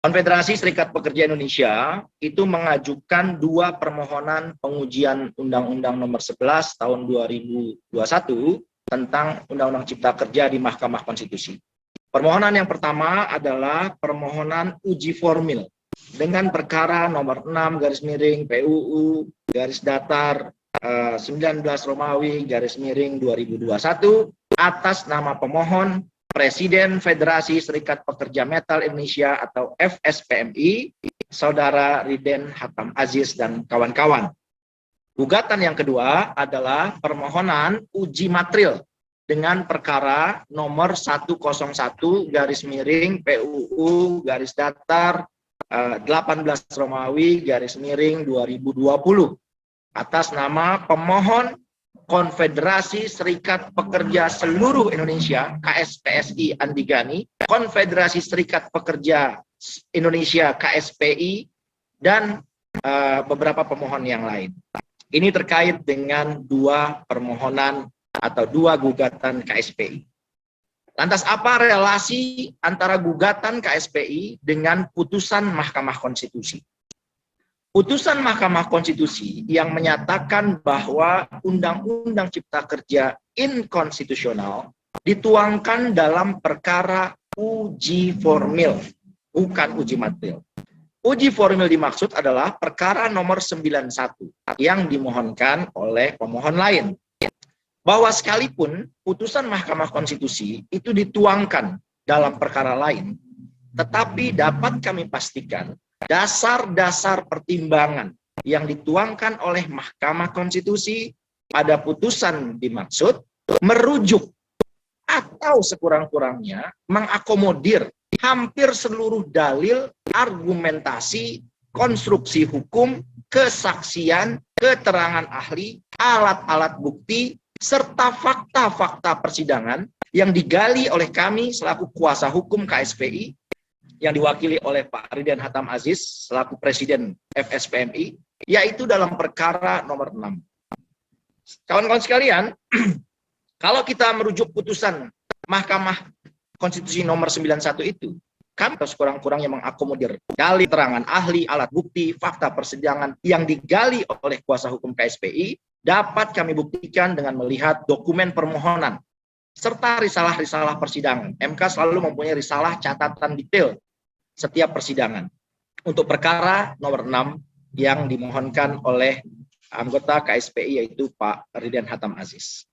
Konfederasi Serikat Pekerja Indonesia itu mengajukan 2 permohonan pengujian Undang-Undang Nomor 11 Tahun 2021 tentang Undang-Undang Cipta Kerja di Mahkamah Konstitusi. Permohonan yang pertama adalah permohonan uji formil dengan perkara nomor 6 garis miring PUU garis datar 19 Romawi garis miring 2021 atas nama pemohon Presiden Federasi Serikat Pekerja Metal Indonesia atau FSPMI, Saudara Riden Hatam Aziz dan kawan-kawan. Gugatan yang kedua adalah permohonan uji material dengan perkara nomor 101 garis miring PUU garis datar 18 Romawi garis miring 2020 atas nama pemohon Konfederasi Serikat Pekerja Seluruh Indonesia KSPSI Andi Gani, Konfederasi Serikat Pekerja Indonesia KSPI, dan beberapa pemohon yang lain. Ini terkait dengan 2 permohonan atau 2 gugatan KSPI. Lantas apa relasi antara gugatan KSPI dengan putusan Mahkamah Konstitusi? Putusan Mahkamah Konstitusi yang menyatakan bahwa Undang-Undang Cipta Kerja inkonstitusional dituangkan dalam perkara uji formil, bukan uji material. Uji formil dimaksud adalah perkara nomor 91 yang dimohonkan oleh pemohon lain. Bahwa sekalipun putusan Mahkamah Konstitusi itu dituangkan dalam perkara lain, tetapi dapat kami pastikan dasar-dasar pertimbangan yang dituangkan oleh Mahkamah Konstitusi pada putusan dimaksud merujuk atau sekurang-kurangnya mengakomodir hampir seluruh dalil, argumentasi, konstruksi hukum, kesaksian, keterangan ahli, alat-alat bukti, serta fakta-fakta persidangan yang digali oleh kami selaku kuasa hukum KSPI yang diwakili oleh Pak Riden Hatam Aziz selaku Presiden FSPMI, yaitu dalam perkara nomor 6. Kawan-kawan sekalian, kalau kita merujuk putusan Mahkamah Konstitusi nomor 91 itu, kami sekurang-kurangnya mengakomodir dalil, keterangan ahli, alat bukti, fakta persidangan yang digali oleh kuasa hukum KSPI, dapat kami buktikan dengan melihat dokumen permohonan serta risalah-risalah persidangan. MK selalu mempunyai risalah catatan detail setiap persidangan untuk perkara nomor 6 yang dimohonkan oleh anggota KSPI yaitu Pak Riden Hatam Aziz.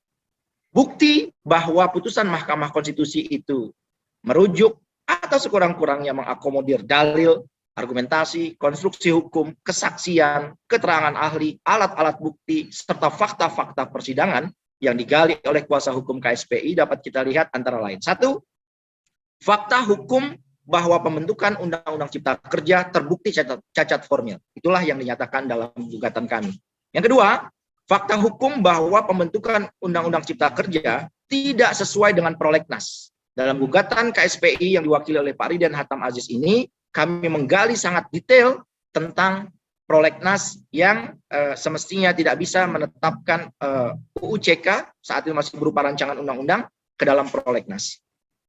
Bukti bahwa putusan Mahkamah Konstitusi itu merujuk atau sekurang-kurangnya mengakomodir dalil, argumentasi, konstruksi hukum, kesaksian, keterangan ahli, alat-alat bukti, serta fakta-fakta persidangan yang digali oleh kuasa hukum KSPI dapat kita lihat antara lain. 1, fakta hukum bahwa pembentukan Undang-Undang Cipta Kerja terbukti cacat formil. Itulah yang dinyatakan dalam gugatan kami. Yang kedua, fakta hukum bahwa pembentukan Undang-Undang Cipta Kerja tidak sesuai dengan prolegnas. Dalam gugatan KSPI yang diwakili oleh Pak Riden Hatam Aziz ini, kami menggali sangat detail tentang prolegnas yang semestinya tidak bisa menetapkan UU CK saat itu masih berupa rancangan undang-undang ke dalam prolegnas.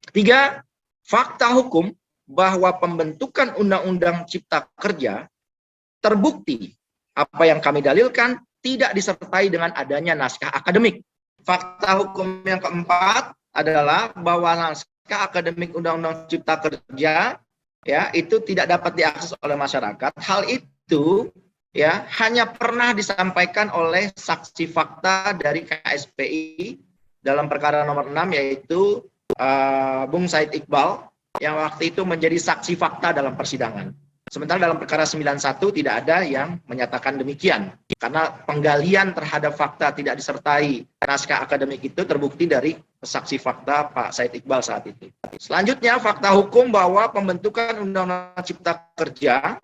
Ketiga, fakta hukum bahwa pembentukan Undang-Undang Cipta Kerja terbukti apa yang kami dalilkan tidak disertai dengan adanya naskah akademik. Fakta hukum yang keempat adalah bahwa naskah akademik Undang-Undang Cipta Kerja ya itu tidak dapat diakses oleh masyarakat. Hal itu ya hanya pernah disampaikan oleh saksi fakta dari KSPI dalam perkara nomor 6 yaitu Bung Said Iqbal yang waktu itu menjadi saksi fakta dalam persidangan. Sementara dalam perkara 91 tidak ada yang menyatakan demikian. Karena penggalian terhadap fakta tidak disertai naskah akademik itu terbukti dari saksi fakta Pak Said Iqbal saat itu. Selanjutnya fakta hukum bahwa pembentukan Undang-Undang Cipta Kerja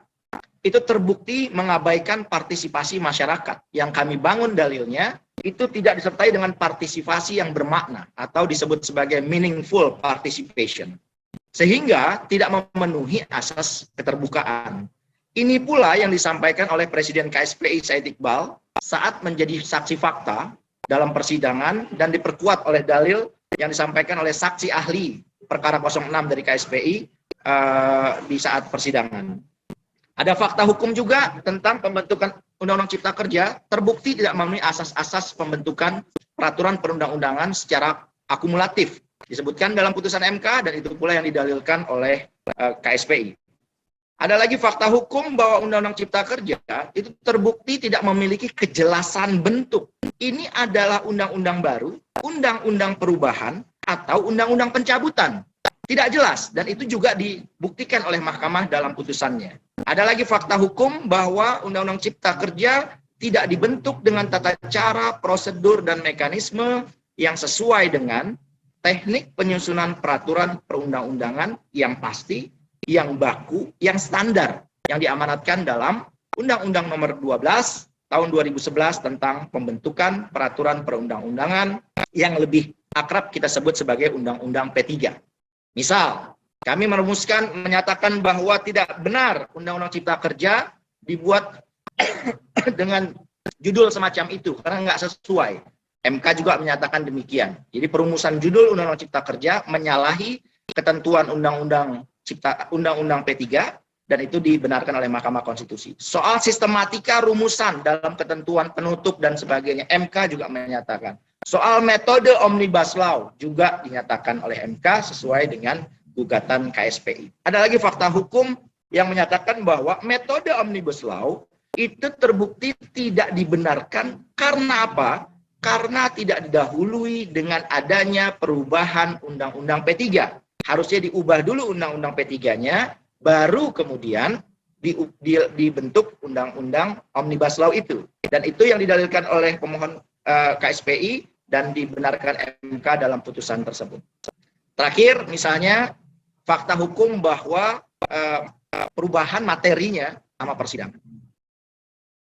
itu terbukti mengabaikan partisipasi masyarakat. Yang kami bangun dalilnya itu tidak disertai dengan partisipasi yang bermakna atau disebut sebagai meaningful participation. Sehingga tidak memenuhi asas keterbukaan. Ini pula yang disampaikan oleh Presiden KSPI Said Iqbal saat menjadi saksi fakta dalam persidangan dan diperkuat oleh dalil yang disampaikan oleh saksi ahli perkara 06 dari KSPI di saat persidangan. Ada fakta hukum juga tentang pembentukan Undang-Undang Cipta Kerja terbukti tidak memenuhi asas-asas pembentukan peraturan perundang-undangan secara akumulatif. Disebutkan dalam putusan MK dan itu pula yang didalilkan oleh KSPI. Ada lagi fakta hukum bahwa Undang-Undang Cipta Kerja itu terbukti tidak memiliki kejelasan bentuk. Ini adalah undang-undang baru, undang-undang perubahan, atau undang-undang pencabutan. Tidak jelas, dan itu juga dibuktikan oleh mahkamah dalam putusannya. Ada lagi fakta hukum bahwa Undang-Undang Cipta Kerja tidak dibentuk dengan tata cara, prosedur, dan mekanisme yang sesuai dengan teknik penyusunan peraturan perundang-undangan yang pasti, yang baku, yang standar, yang diamanatkan dalam Undang-Undang Nomor 12 Tahun 2011 tentang pembentukan peraturan perundang-undangan yang lebih akrab kita sebut sebagai Undang-Undang P3. Misal, kami menyatakan bahwa tidak benar Undang-Undang Cipta Kerja dibuat dengan judul semacam itu karena nggak sesuai. MK juga menyatakan demikian. Jadi perumusan judul Undang-Undang Cipta Kerja menyalahi ketentuan Undang-Undang P3 dan itu dibenarkan oleh Mahkamah Konstitusi. Soal sistematika rumusan dalam ketentuan penutup dan sebagainya, MK juga menyatakan. Soal metode Omnibus Law juga dinyatakan oleh MK sesuai dengan gugatan KSPI. Ada lagi fakta hukum yang menyatakan bahwa metode Omnibus Law itu terbukti tidak dibenarkan karena apa? Karena tidak didahului dengan adanya perubahan Undang-Undang P3. Harusnya diubah dulu Undang-Undang P3-nya, baru kemudian dibentuk Undang-Undang Omnibus Law itu. Dan itu yang didalilkan oleh pemohon KSPI dan dibenarkan MK dalam putusan tersebut. Terakhir, misalnya fakta hukum bahwa perubahan materinya sama persidangan.